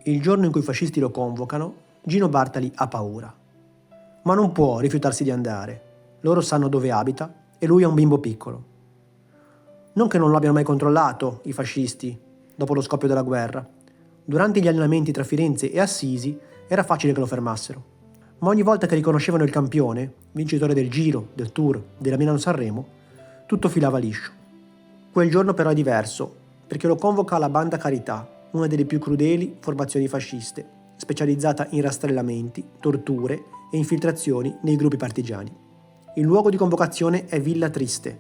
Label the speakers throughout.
Speaker 1: Il giorno in cui i fascisti lo convocano, Gino Bartali ha paura. Ma non può rifiutarsi di andare. Loro sanno dove abita e lui è un bimbo piccolo. Non che non lo abbiano mai controllato, i fascisti, dopo lo scoppio della guerra. Durante gli allenamenti tra Firenze e Assisi era facile che lo fermassero. Ma ogni volta che riconoscevano il campione, vincitore del Giro, del Tour, della Milano-Sanremo, tutto filava liscio. Quel giorno però è diverso, perché lo convoca la Banda Carità, una delle più crudeli formazioni fasciste, specializzata in rastrellamenti, torture e infiltrazioni nei gruppi partigiani. Il luogo di convocazione è Villa Triste,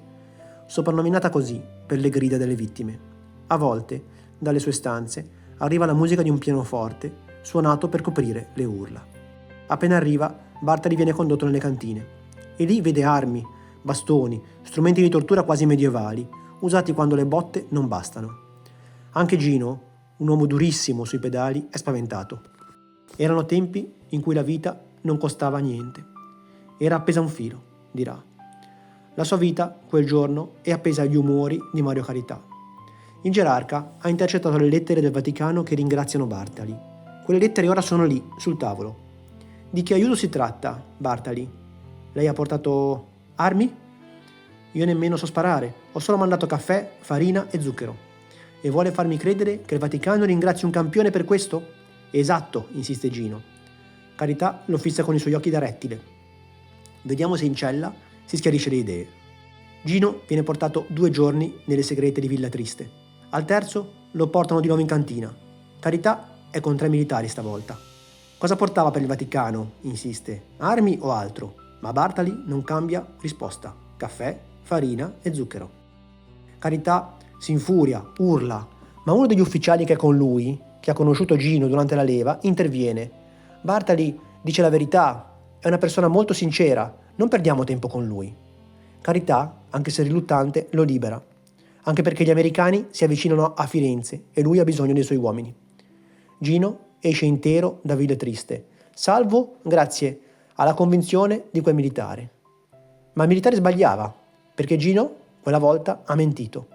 Speaker 1: soprannominata così per le grida delle vittime. A volte, dalle sue stanze, arriva la musica di un pianoforte suonato per coprire le urla. Appena arriva, Bartali viene condotto nelle cantine e lì vede armi, bastoni, strumenti di tortura quasi medievali, usati quando le botte non bastano. Anche Gino, un uomo durissimo sui pedali, è spaventato. Erano tempi in cui la vita non costava niente. Era appesa a un filo, dirà. La sua vita, quel giorno, è appesa agli umori di Mario Carità. Il gerarca ha intercettato le lettere del Vaticano che ringraziano Bartali. Quelle lettere ora sono lì, sul tavolo. Di che aiuto si tratta, Bartali? Lei ha portato armi? Io nemmeno so sparare. Ho solo mandato caffè, farina e zucchero. E vuole farmi credere che il Vaticano ringrazia un campione per questo? Esatto, insiste Gino. Carità lo fissa con i suoi occhi da rettile. Vediamo se in cella si schiarisce le idee. Gino viene portato 2 giorni nelle segrete di Villa Triste. Al terzo lo portano di nuovo in cantina. Carità è con 3 militari stavolta. Cosa portava per il Vaticano? Insiste. Armi o altro? Ma Bartali non cambia risposta. Caffè, farina e zucchero. Carità si infuria, urla, ma uno degli ufficiali che è con lui, che ha conosciuto Gino durante la leva, interviene. Bartali dice la verità, è una persona molto sincera, non perdiamo tempo con lui. Carità, anche se riluttante, lo libera, anche perché gli americani si avvicinano a Firenze e lui ha bisogno dei suoi uomini. Gino esce intero da Villa Triste, salvo grazie alla convinzione di quel militare. Ma il militare sbagliava, perché Gino quella volta ha mentito.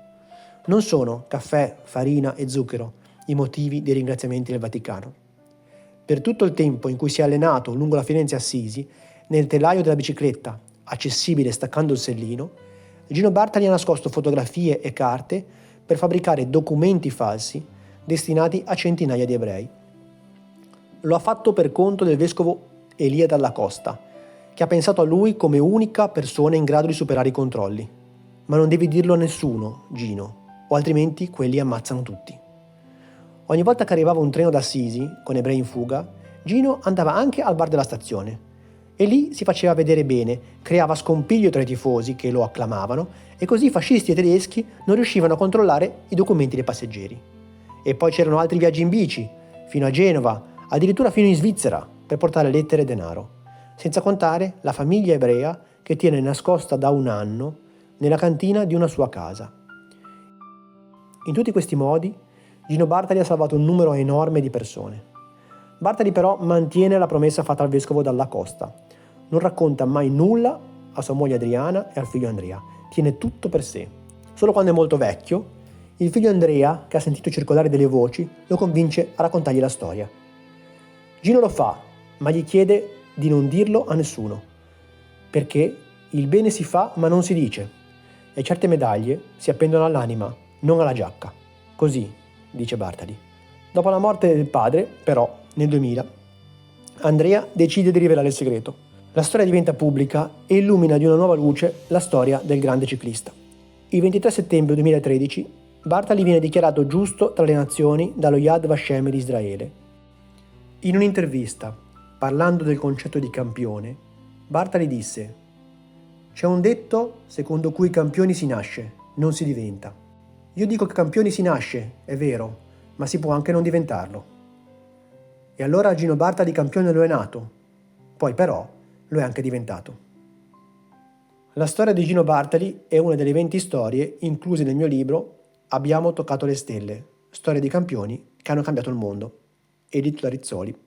Speaker 1: Non sono caffè, farina e zucchero i motivi dei ringraziamenti del Vaticano. Per tutto il tempo in cui si è allenato lungo la Firenze Assisi, nel telaio della bicicletta, accessibile staccando il sellino, Gino Bartali ha nascosto fotografie e carte per fabbricare documenti falsi destinati a centinaia di ebrei. Lo ha fatto per conto del vescovo Elia Dalla Costa, che ha pensato a lui come unica persona in grado di superare i controlli. Ma non devi dirlo a nessuno, Gino, o altrimenti quelli ammazzano tutti. Ogni volta che arrivava un treno da Assisi, con ebrei in fuga, Gino andava anche al bar della stazione. E lì si faceva vedere bene, creava scompiglio tra i tifosi che lo acclamavano e così i fascisti e tedeschi non riuscivano a controllare i documenti dei passeggeri. E poi c'erano altri viaggi in bici, fino a Genova, addirittura fino in Svizzera, per portare lettere e denaro. Senza contare la famiglia ebrea che tiene nascosta da 1 anno nella cantina di una sua casa. In tutti questi modi, Gino Bartali ha salvato un numero enorme di persone. Bartali però mantiene la promessa fatta al vescovo Dalla Costa. Non racconta mai nulla a sua moglie Adriana e al figlio Andrea. Tiene tutto per sé. Solo quando è molto vecchio, il figlio Andrea, che ha sentito circolare delle voci, lo convince a raccontargli la storia. Gino lo fa, ma gli chiede di non dirlo a nessuno, perché il bene si fa ma non si dice, e certe medaglie si appendono all'anima, non alla giacca. Così, dice Bartali. Dopo la morte del padre, però, nel 2000, Andrea decide di rivelare il segreto. La storia diventa pubblica e illumina di una nuova luce la storia del grande ciclista. Il 23 settembre 2013 Bartali viene dichiarato giusto tra le nazioni dallo Yad Vashem di Israele. In un'intervista, parlando del concetto di campione, Bartali disse: «C'è un detto secondo cui campioni si nasce, non si diventa. Io dico che campioni si nasce, è vero, ma si può anche non diventarlo». E allora Gino Bartali campione lo è nato, poi però lo è anche diventato. La storia di Gino Bartali è una delle 20 storie incluse nel mio libro Abbiamo toccato le stelle, storie di campioni che hanno cambiato il mondo, edito da Rizzoli.